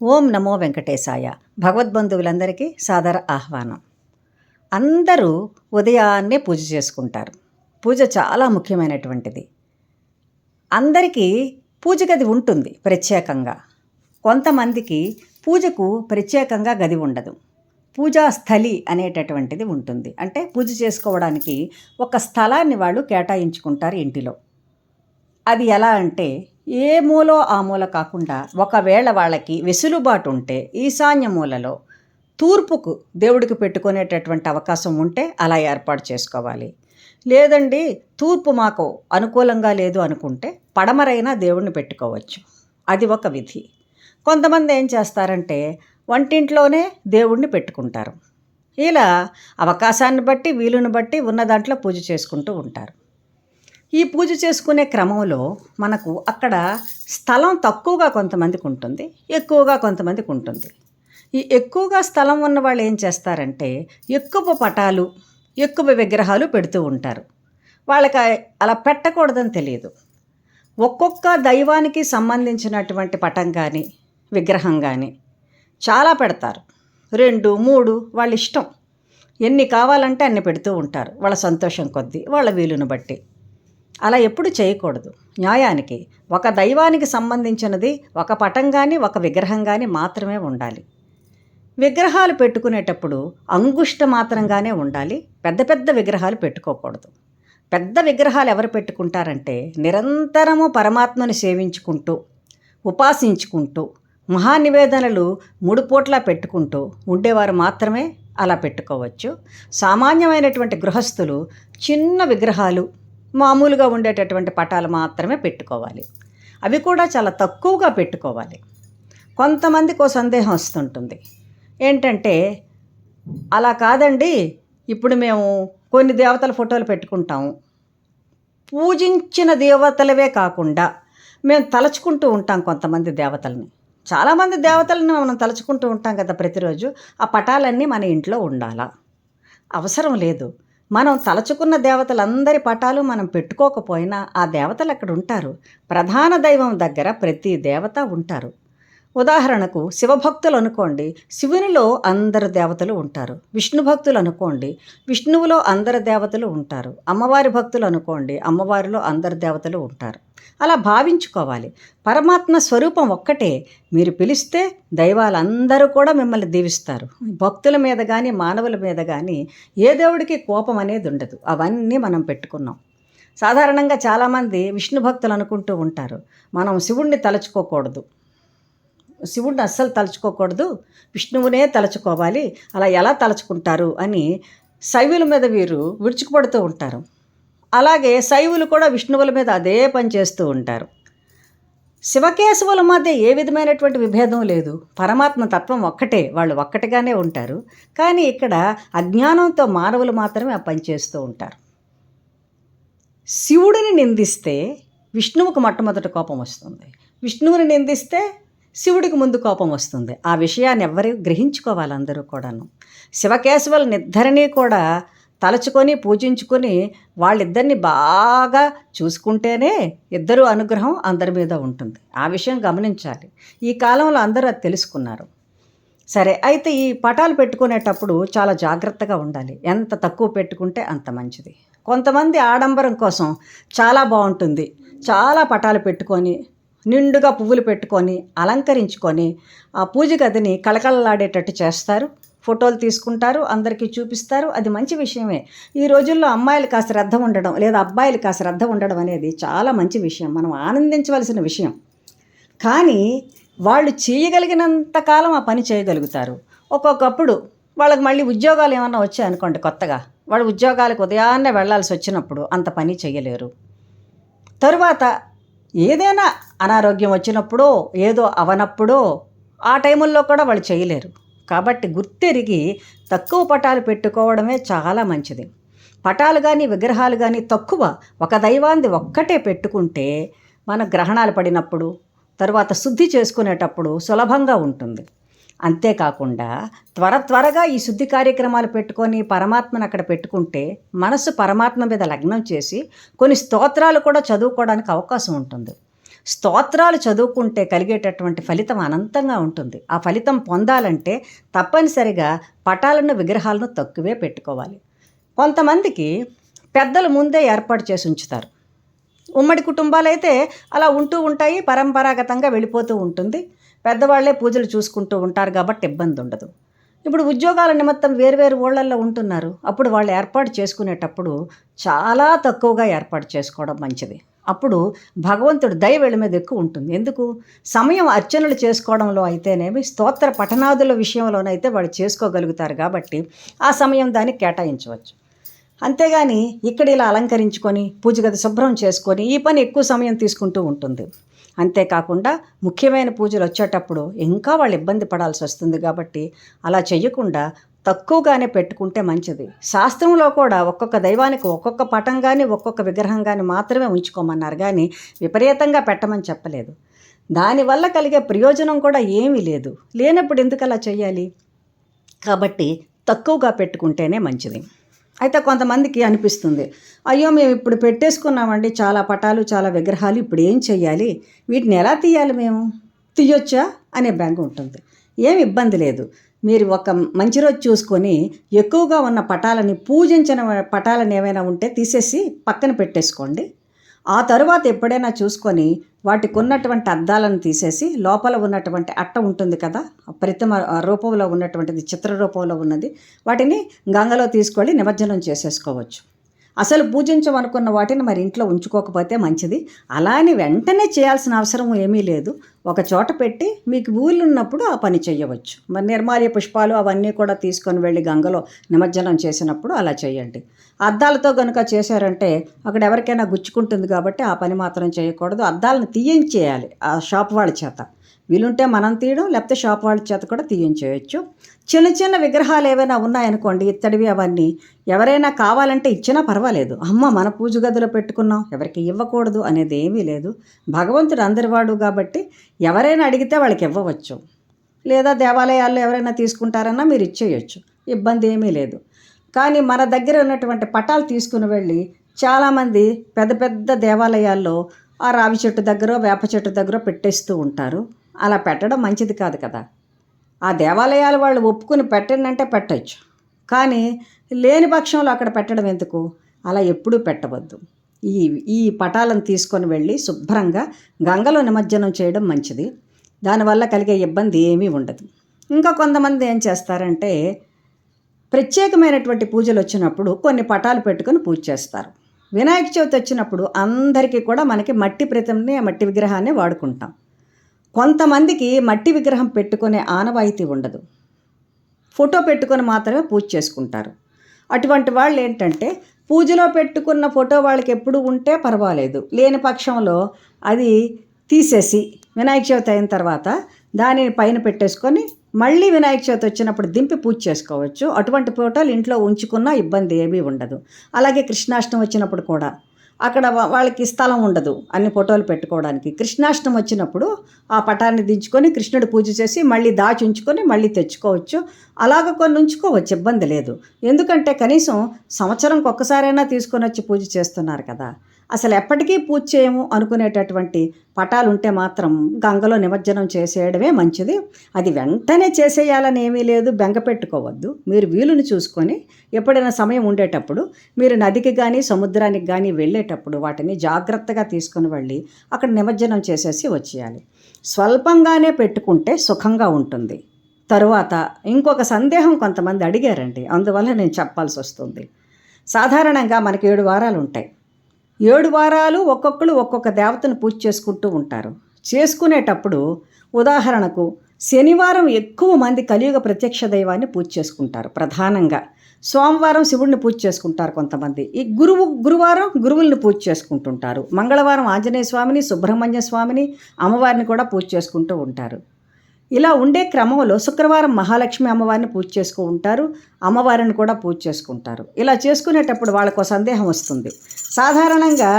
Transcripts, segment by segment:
ఓం నమో వెంకటేశాయ. భగవద్బంధువులందరికీ సాదర ఆహ్వానం. అందరూ ఉదయాన్నే పూజ చేసుకుంటారు. పూజ చాలా ముఖ్యమైనటువంటిది. అందరికీ పూజ గది ఉంటుంది ప్రత్యేకంగా. కొంతమందికి పూజకు ప్రత్యేకంగా గది ఉండదు. పూజా స్థలి అనేటటువంటిది ఉంటుంది. అంటే పూజ చేసుకోవడానికి ఒక స్థలాన్ని వాళ్ళు కేటాయించుకుంటారు ఇంటిలో. అది ఎలా అంటే ఏ మూలో ఆ మూల కాకుండా ఒకవేళ వాళ్ళకి వెసులుబాటు ఉంటే ఈశాన్య మూలలో తూర్పుకు దేవుడికి పెట్టుకునేటటువంటి అవకాశం ఉంటే అలా ఏర్పాటు చేసుకోవాలి. లేదండి తూర్పు మాకు అనుకూలంగా లేదు అనుకుంటే పడమరైనా దేవుడిని పెట్టుకోవచ్చు. అది ఒక విధి. కొంతమంది ఏం చేస్తారంటే వంటింట్లోనే దేవుడిని పెట్టుకుంటారు. ఇలా అవకాశాన్ని బట్టి వీలుని బట్టి ఉన్న దాంట్లో పూజ చేసుకుంటూ ఉంటారు. ఈ పూజ చేసుకునే క్రమంలో మనకు అక్కడ స్థలం తక్కువగా కొంతమందికి ఉంటుంది, ఎక్కువగా కొంతమందికి ఉంటుంది. ఈ ఎక్కువగా స్థలం ఉన్న వాళ్ళు ఏం చేస్తారంటే ఎక్కువ పటాలు, ఎక్కువ విగ్రహాలు పెడుతూ ఉంటారు. వాళ్ళకి అలా పెట్టకూడదని తెలియదు. ఒక్కొక్క దైవానికి సంబంధించినటువంటి పటం కానీ విగ్రహం కానీ చాలా పెడతారు. 2, 3 వాళ్ళ ఇష్టం. ఎన్ని కావాలంటే అన్ని పెడుతూ ఉంటారు. వాళ్ళ సంతోషం కొద్దీ, వాళ్ళ వీలుని బట్టి. అలా ఎప్పుడు చేయకూడదు. న్యాయానికి ఒక దైవానికి సంబంధించినది ఒక పటం కానీ ఒక విగ్రహం కానీ మాత్రమే ఉండాలి. విగ్రహాలు పెట్టుకునేటప్పుడు అంగుష్ట మాత్రంగానే ఉండాలి. పెద్ద పెద్ద విగ్రహాలు పెట్టుకోకూడదు. పెద్ద విగ్రహాలు ఎవరు పెట్టుకుంటారంటే నిరంతరము పరమాత్మని సేవించుకుంటూ ఉపాసించుకుంటూ మహానివేదనలు 3 పూట్లా పెట్టుకుంటూ ఉండేవారు మాత్రమే అలా పెట్టుకోవచ్చు. సామాన్యమైనటువంటి గృహస్థులు చిన్న విగ్రహాలు, మామూలుగా ఉండేటటువంటి పటాలు మాత్రమే పెట్టుకోవాలి. అవి కూడా చాలా తక్కువగా పెట్టుకోవాలి. కొంతమందికి సందేహం వస్తుంటుంది. ఏంటంటే అలా కాదండి, ఇప్పుడు మేము కొన్ని దేవతల ఫోటోలు పెట్టుకుంటాము, పూజించిన దేవతలవే కాకుండా మేము తలుచుకుంటూ ఉంటాం కొంతమంది దేవతల్ని. చాలామంది దేవతలను మనం తలుచుకుంటూ ఉంటాం కదా ప్రతిరోజు. ఆ పటాలన్నీ మన ఇంట్లో ఉండాలా? అవసరం లేదు. మనం తలచుకున్న దేవతలందరి పటాలు మనం పెట్టుకోకపోయినా ఆ దేవతలు అక్కడ ఉంటారు. ప్రధాన దైవం దగ్గర ప్రతి దేవత ఉంటారు. ఉదాహరణకు శివభక్తులు అనుకోండి, శివునిలో అందరు దేవతలు ఉంటారు. విష్ణు భక్తులు అనుకోండి, విష్ణువులో అందరు దేవతలు ఉంటారు. అమ్మవారి భక్తులు అనుకోండి, అమ్మవారిలో అందరు దేవతలు ఉంటారు. అలా భావించుకోవాలి. పరమాత్మ స్వరూపం ఒక్కటే. మీరు పిలిస్తే దైవాలందరూ కూడా మిమ్మల్ని దీవిస్తారు. భక్తుల మీద కానీ మానవుల మీద కానీ ఏ దేవుడికి కోపం అనేది ఉండదు. అవన్నీ మనం పెట్టుకున్నాం. సాధారణంగా చాలామంది విష్ణు భక్తులు అనుకుంటూ ఉంటారు, మనం శివుణ్ణి తలుచుకోకూడదు, శివుడిని అస్సలు తలుచుకోకూడదు, విష్ణువునే తలుచుకోవాలి. అలా ఎలా తలుచుకుంటారు అని శైవుల మీద వీరు విరుచుకుపడుతూ ఉంటారు. అలాగే శైవులు కూడా విష్ణువుల మీద అదే పని చేస్తూ ఉంటారు. శివకేశవుల మధ్య ఏ విధమైనటువంటి విభేదం లేదు. పరమాత్మ తత్వం ఒక్కటే, వాళ్ళు ఒక్కటిగానే ఉంటారు. కానీ ఇక్కడ అజ్ఞానంతో మానవులు మాత్రమే ఆ పని చేస్తూ ఉంటారు. శివుడిని నిందిస్తే విష్ణువుకు మొట్టమొదటి కోపం వస్తుంది, విష్ణువుని నిందిస్తే శివుడికి ముందు కోపం వస్తుంది. ఆ విషయాన్ని ఎవరు గ్రహించుకోవాలి అందరూ కూడాను. శివకేశవులనిద్దరినీ కూడా తలుచుకొని పూజించుకొని వాళ్ళిద్దరిని బాగా చూసుకుంటేనే ఇద్దరు అనుగ్రహం అందరి మీద ఉంటుంది. ఆ విషయం గమనించాలి. ఈ కాలంలో అందరూ అది తెలుసుకున్నారు. సరే, అయితే ఈ పటాలు పెట్టుకునేటప్పుడు చాలా జాగ్రత్తగా ఉండాలి. ఎంత తక్కువ పెట్టుకుంటే అంత మంచిది. కొంతమంది ఆడంబరం కోసం చాలా బాగుంటుంది, చాలా పటాలు పెట్టుకొని నిండుగా పువ్వులు పెట్టుకొని అలంకరించుకొని ఆ పూజ గదిని కళకళలాడేటట్టు చేస్తారు. ఫోటోలు తీసుకుంటారు, అందరికీ చూపిస్తారు. అది మంచి విషయమే. ఈ రోజుల్లో అమ్మాయిలకు ఆ శ్రద్ధ ఉండడం లేదా అబ్బాయిలకు ఆ శ్రద్ధ ఉండడం అనేది చాలా మంచి విషయం, మనం ఆనందించవలసిన విషయం. కానీ వాళ్ళు చేయగలిగినంత కాలం ఆ పని చేయగలుగుతారు. ఒక్కొక్కప్పుడు వాళ్ళకి మళ్ళీ ఉద్యోగాలు ఏమన్నా వచ్చాయనుకోండి కొత్తగా, వాళ్ళు ఉద్యోగాలకు ఉదయాన్నే వెళ్ళాల్సి వచ్చినప్పుడు అంత పని చేయలేరు. తరువాత ఏదైనా అనారోగ్యం వచ్చినప్పుడో ఏదో అవనప్పుడో ఆ టైముల్లో కూడా వాళ్ళు చేయలేరు. కాబట్టి గుర్తెరిగి తక్కువ పటాలు పెట్టుకోవడమే చాలా మంచిది. పటాలు కానీ విగ్రహాలు కానీ తక్కువ, ఒక దైవాన్ని ఒక్కటే పెట్టుకుంటే మన గ్రహణాలు పడినప్పుడు తరువాత శుద్ధి చేసుకునేటప్పుడు సులభంగా ఉంటుంది. అంతేకాకుండా త్వరగా ఈ శుద్ధి కార్యక్రమాలు పెట్టుకొని పరమాత్మను అక్కడ పెట్టుకుంటే మనసు పరమాత్మ మీద లగ్నం చేసి కొన్ని స్తోత్రాలు కూడా చదువుకోవడానికి అవకాశం ఉంటుంది. స్తోత్రాలు చదువుకుంటే కలిగేటటువంటి ఫలితం అనంతంగా ఉంటుంది. ఆ ఫలితం పొందాలంటే తప్పనిసరిగా పటాలను, విగ్రహాలను తక్కువే పెట్టుకోవాలి. కొంతమందికి పెద్దలు ముందే ఏర్పాటు చేసి ఉంచుతారు. ఉమ్మడి కుటుంబాలైతే అలా ఉంటూ ఉంటాయి, పరంపరాగతంగా వెళ్ళిపోతూ ఉంటుంది. పెద్దవాళ్లే పూజలు చూసుకుంటూ ఉంటారు కాబట్టి ఇబ్బంది ఉండదు. ఇప్పుడు ఉద్యోగాల నిమిత్తం వేరువేరు ఊళ్ళల్లో ఉంటున్నారు. అప్పుడు వాళ్ళు ఏర్పాటు చేసుకునేటప్పుడు చాలా తక్కువగా ఏర్పాటు చేసుకోవడం మంచిది. అప్పుడు భగవంతుడు దయ వీళ్ళ మీద ఎక్కువ ఉంటుంది. ఎందుకు? సమయం అర్చనలు చేసుకోవడంలో అయితేనేమి, స్తోత్ర పఠనాదుల విషయంలోనైతే వాళ్ళు చేసుకోగలుగుతారు కాబట్టి ఆ సమయం దానికి కేటాయించవచ్చు. అంతేగాని ఇక్కడ ఇలా అలంకరించుకొని పూజ గది శుభ్రం చేసుకొని ఈ పని ఎక్కువ సమయం తీసుకుంటూ ఉంటుంది. అంతేకాకుండా ముఖ్యమైన పూజలు వచ్చేటప్పుడు ఇంకా వాళ్ళు ఇబ్బంది పడాల్సి వస్తుంది కాబట్టి అలా చెయ్యకుండా తక్కువగానే పెట్టుకుంటే మంచిది. శాస్త్రంలో కూడా ఒక్కొక్క దైవానికి ఒక్కొక్క పటం కానీ ఒక్కొక్క విగ్రహం కానీ మాత్రమే ఉంచుకోమన్నారు, కానీ విపరీతంగా పెట్టమని చెప్పలేదు. దానివల్ల కలిగే ప్రయోజనం కూడా ఏమీ లేదు. లేనప్పుడు ఎందుకు అలా చెయ్యాలి? కాబట్టి తక్కువగా పెట్టుకుంటేనే మంచిది. అయితే కొంతమందికి అనిపిస్తుంది, అయ్యో మేము ఇప్పుడు పెట్టేసుకున్నామండి చాలా పటాలు, చాలా విగ్రహాలు, ఇప్పుడు ఏం చెయ్యాలి, వీటిని ఎలా తీయాలి, మేము తీయొచ్చా అనే బెంగ ఉంటుంది. ఏమి ఇబ్బంది లేదు. మీరు ఒక మంచి రోజు చూసుకొని ఎక్కువగా ఉన్న పటాలని, పూజించిన పటాలను ఏమైనా ఉంటే తీసేసి పక్కన పెట్టేసుకోండి. ఆ తరువాత ఎప్పుడైనా చూసుకొని వాటికి ఉన్నటువంటి అద్దాలను తీసేసి లోపల ఉన్నటువంటి అట్ట ఉంటుంది కదా, ప్రతిమ రూపంలో ఉన్నటువంటిది, చిత్ర రూపంలో ఉన్నది, వాటిని గంగలో తీసుకెళ్ళి నిమజ్జనం చేసేసుకోవచ్చు. అసలు పూజించమనుకున్న వాటిని మరి ఇంట్లో ఉంచుకోకపోతే మంచిది. అలానే వెంటనే చేయాల్సిన అవసరం ఏమీ లేదు. ఒక చోట పెట్టి మీకు వీలున్నప్పుడు ఆ పని చేయవచ్చు. మరి నిర్మాల్య పుష్పాలు అవన్నీ కూడా తీసుకొని వెళ్ళి గంగలో నిమజ్జనం చేసినప్పుడు అలా చేయండి. అద్దాలతో కనుక చేశారంటే అక్కడ ఎవరికైనా గుచ్చుకుంటుంది కాబట్టి ఆ పని మాత్రం చేయకూడదు. అద్దాలను తీయించేయాలి ఆ షాప్ వాళ్ళ చేత. వీలుంటే మనం తీయడం, లేకపోతే షాప్ వాళ్ళ చేత కూడా తీయించేయచ్చు. చిన్న చిన్న విగ్రహాలు ఏవైనా ఉన్నాయనుకోండి, ఇత్తడివి, అవన్నీ ఎవరైనా కావాలంటే ఇచ్చినా పర్వాలేదు. అమ్మ మన పూజ గదిలో పెట్టుకున్నాం, ఎవరికి ఇవ్వకూడదు అనేది ఏమీ లేదు. భగవంతుడు అందరివాడు కాబట్టి ఎవరైనా అడిగితే వాళ్ళకి ఇవ్వవచ్చు. లేదా దేవాలయాల్లో ఎవరైనా తీసుకుంటారన్నా మీరు ఇచ్చేయచ్చు, ఇబ్బంది ఏమీ లేదు. కానీ మన దగ్గర ఉన్నటువంటి పటాలు తీసుకుని వెళ్ళి చాలామంది పెద్ద పెద్ద దేవాలయాల్లో ఆ రావి చెట్టు దగ్గర, వేప చెట్టు దగ్గర పెట్టేస్తూ ఉంటారు. అలా పెట్టడం మంచిది కాదు కదా. ఆ దేవాలయాల వాళ్ళు ఒప్పుకుని పెట్టండి పెట్టచ్చు, కానీ లేని పక్షంలో అక్కడ పెట్టడం ఎందుకు? అలా ఎప్పుడూ పెట్టవద్దు. ఈ పటాలను తీసుకొని వెళ్ళి శుభ్రంగా గంగలో నిమజ్జనం చేయడం మంచిది. దానివల్ల కలిగే ఇబ్బంది ఏమీ ఉండదు. ఇంకా కొంతమంది ఏం చేస్తారంటే ప్రత్యేకమైనటువంటి పూజలు వచ్చినప్పుడు కొన్ని పటాలు పెట్టుకొని పూజ చేస్తారు. వినాయక చవితి వచ్చినప్పుడు అందరికీ కూడా మనకి మట్టి ప్రతిమని, మట్టి విగ్రహాన్ని వాడుకుంటాం. కొంతమందికి మట్టి విగ్రహం పెట్టుకునే ఆనవాయితీ ఉండదు, ఫోటో పెట్టుకొని మాత్రమే పూజ చేసుకుంటారు. అటువంటి వాళ్ళు ఏంటంటే పూజలో పెట్టుకున్న ఫోటో వాళ్ళకి ఎప్పుడు ఉంటే పర్వాలేదు, లేని పక్షంలో అది తీసేసి వినాయక చవితి అయిన తర్వాత దానిని పైన పెట్టేసుకొని మళ్ళీ వినాయక చవితి వచ్చినప్పుడు దింపి పూజ చేసుకోవచ్చు. అటువంటి ఫోటోలు ఇంట్లో ఉంచుకున్నా ఇబ్బంది ఏమీ ఉండదు. అలాగే కృష్ణాష్టమి వచ్చినప్పుడు కూడా అక్కడ వాళ్ళకి స్థలం ఉండదు అన్ని ఫోటోలు పెట్టుకోవడానికి. కృష్ణాష్టమి వచ్చినప్పుడు ఆ పటాన్ని దించుకొని కృష్ణుడు పూజ చేసి మళ్ళీ దాచి ఉంచుకొని మళ్ళీ తెచ్చుకోవచ్చు. అలాగ కొన్ని ఉంచుకోవచ్చు, ఇబ్బంది లేదు. ఎందుకంటే కనీసం సంవత్సరంకి ఒక్కసారైనా తీసుకొని వచ్చి పూజ చేస్తున్నారు కదా. అసలు ఎప్పటికీ పూజ చేయము అనుకునేటటువంటి పటాలు ఉంటే మాత్రం గంగలో నిమజ్జనం చేసేయడమే మంచిది. అది వెంటనే చేసేయాలని ఏమీ లేదు, బెంగ పెట్టుకోవద్దు. మీరు వీలుని చూసుకొని ఎప్పుడైనా సమయం ఉండేటప్పుడు మీరు నదికి కానీ సముద్రానికి కానీ వెళ్ళేటప్పుడు వాటిని జాగ్రత్తగా తీసుకొని వెళ్ళి అక్కడ నిమజ్జనం చేసేసి వచ్చేయాలి. స్వల్పంగానే పెట్టుకుంటే సుఖంగా ఉంటుంది. తరువాత ఇంకొక సందేహం కొంతమంది అడిగారండి, అందువల్ల నేను చెప్పాల్సి వస్తుంది. సాధారణంగా మనకి 7 వారాలు ఉంటాయి. 7 వారాలు ఒక్కొక్కరు ఒక్కొక్క దేవతను పూజ చేసుకుంటూ ఉంటారు. చేసుకునేటప్పుడు ఉదాహరణకు శనివారం ఎక్కువ మంది కలియుగ ప్రత్యక్ష దైవాన్ని పూజ చేసుకుంటారు ప్రధానంగా. సోమవారం శివుడిని పూజ చేసుకుంటారు కొంతమంది. ఈ గురువారం గురువుల్ని పూజ చేసుకుంటుంటారు. మంగళవారం ఆంజనేయ స్వామిని, సుబ్రహ్మణ్య స్వామిని, అమ్మవారిని కూడా పూజ చేసుకుంటూ ఉంటారు. ఇలా ఉండే క్రమంలో శుక్రవారం మహాలక్ష్మి అమ్మవారిని పూజ చేసుకుంటూ ఉంటారు, అమ్మవారిని కూడా పూజ చేసుకుంటారు. ఇలా చేసుకునేటప్పుడు వాళ్ళకు సందేహం వస్తుంది. సాధారణంగా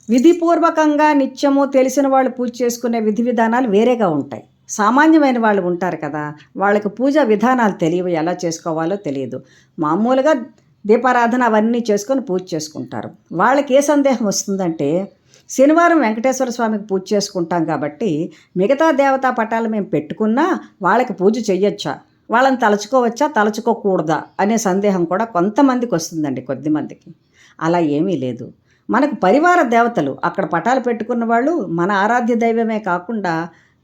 విధిపూర్వకంగా నిత్యము తెలిసిన వాళ్ళు పూజ చేసుకునే విధి విధానాలు వేరేగా ఉంటాయి. సామాన్యమైన వాళ్ళు ఉంటారు కదా, వాళ్ళకి పూజా విధానాలు తెలియవు, ఎలా చేసుకోవాలో తెలియదు. మామూలుగా దీపారాధన అవన్నీ చేసుకొని పూజ చేసుకుంటారు. వాళ్ళకి ఏ సందేహం వస్తుందంటే శనివారం వెంకటేశ్వర స్వామికి పూజ చేసుకుంటాం కాబట్టి మిగతా దేవతా పటాలు మేము పెట్టుకున్నా వాళ్ళకి పూజ చెయ్యొచ్చా, వాళ్ళని తలుచుకోవచ్చా తలుచుకోకూడదా అనే సందేహం కూడా కొంతమందికి వస్తుందండి, కొద్దిమందికి. అలా ఏమీ లేదు. మనకు పరివార దేవతలు అక్కడ పటాలు పెట్టుకున్న వాళ్ళు మన ఆరాధ్య దైవమే కాకుండా,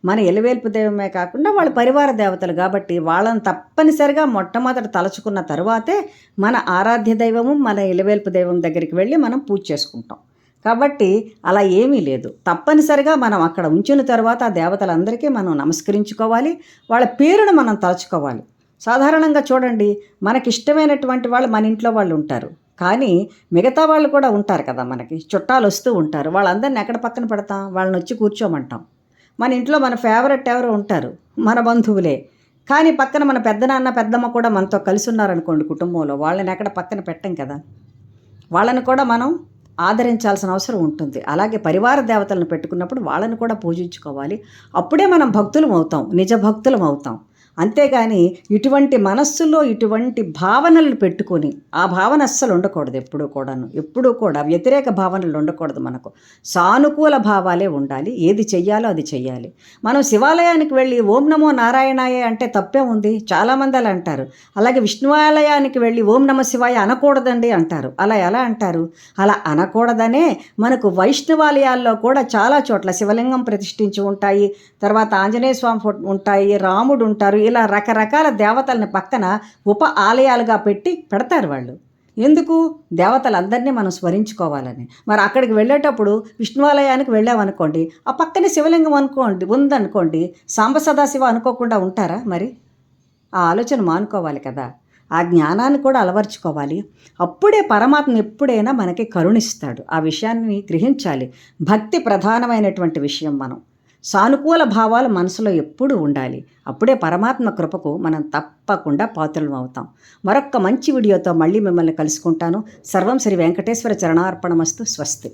మన ఎలివేల్పు దైవమే కాకుండా వాళ్ళు పరివార దేవతలు కాబట్టి వాళ్ళని తప్పనిసరిగా మొట్టమొదట తలుచుకున్న తరువాతే మన ఆరాధ్య దైవము మన ఎలివేల్పు దైవం దగ్గరికి వెళ్ళి మనం పూజ చేసుకుంటాం. కాబట్టి అలా ఏమీ లేదు. తప్పనిసరిగా మనం అక్కడ ఉంచిన తర్వాత ఆ దేవతలందరికీ మనం నమస్కరించుకోవాలి, వాళ్ళ పేరును మనం తలుచుకోవాలి. సాధారణంగా చూడండి, మనకిష్టమైనటువంటి వాళ్ళు మన ఇంట్లో వాళ్ళు ఉంటారు, కానీ మిగతా వాళ్ళు కూడా ఉంటారు కదా, మనకి చుట్టాలు వస్తూ ఉంటారు. వాళ్ళందరినీ ఎక్కడ పక్కన పెడతాం, వాళ్ళని వచ్చి కూర్చోమంటాం. మన ఇంట్లో మన ఫేవరెట్ ఎవరో ఉంటారు, మన బంధువులే, కానీ పక్కన మన పెద్దనాన్న పెద్దమ్మ కూడా మనతో కలిసి ఉన్నారనుకోండి కుటుంబంలో, వాళ్ళని ఎక్కడ పక్కన పెట్టం కదా, వాళ్ళని కూడా మనం ఆదరించాల్సిన అవసరం ఉంటుంది. అలాగే పరివార దేవతలను పెట్టుకున్నప్పుడు వాళ్ళని కూడా పూజించుకోవాలి. అప్పుడే మనం భక్తులం అవుతాం, నిజ భక్తులం అవుతాం. అంతేగాని ఇటువంటి మనస్సులో ఇటువంటి భావనలు పెట్టుకొని, ఆ భావన అస్సలు ఉండకూడదు ఎప్పుడూ కూడా వ్యతిరేక భావనలు ఉండకూడదు. మనకు సానుకూల భావాలే ఉండాలి. ఏది చెయ్యాలో అది చెయ్యాలి. మనం శివాలయానికి వెళ్ళి ఓం నమో నారాయణాయ అంటే తప్పే ఉంది, చాలామంది అలా అంటారు. అలాగే విష్ణువాలయానికి వెళ్ళి ఓం నమ శివాయ అనకూడదండి అంటారు. అలా ఎలా అంటారు? అలా అనకూడదనే మనకు వైష్ణవాలయాల్లో కూడా చాలా చోట్ల శివలింగం ప్రతిష్ఠించి ఉంటాయి, తర్వాత ఆంజనేయ స్వామి ఉంటాయి, రాముడు ఉంటారు, ఇలా రకరకాల దేవతల్ని పక్కన ఉప ఆలయాలుగా పెడతారు వాళ్ళు. ఎందుకు? దేవతలందరినీ మనం స్మరించుకోవాలని. మరి అక్కడికి వెళ్ళేటప్పుడు విష్ణువాలయానికి వెళ్ళామనుకోండి, ఆ పక్కనే శివలింగం ఉందనుకోండి, సాంబ సదాశివ అనుకోకుండా ఉంటారా? మరి ఆ ఆలోచన మానుకోవాలి కదా, ఆ జ్ఞానాన్ని కూడా అలవర్చుకోవాలి. అప్పుడే పరమాత్మ ఎప్పుడైనా మనకి కరుణిస్తాడు. ఆ విషయాన్ని గ్రహించాలి. భక్తి ప్రధానమైనటువంటి విషయం. మనం సానుకూల భావాలు మనసులో ఎప్పుడూ ఉండాలి. అప్పుడే పరమాత్మ కృపకు మనం తప్పకుండా పాత్రలం అవుతాం. మరొక్క మంచి వీడియోతో మళ్ళీ మిమ్మల్ని కలుసుకుంటాను. సర్వం శ్రీ వెంకటేశ్వర చరణార్పణమస్తు. స్వస్తి.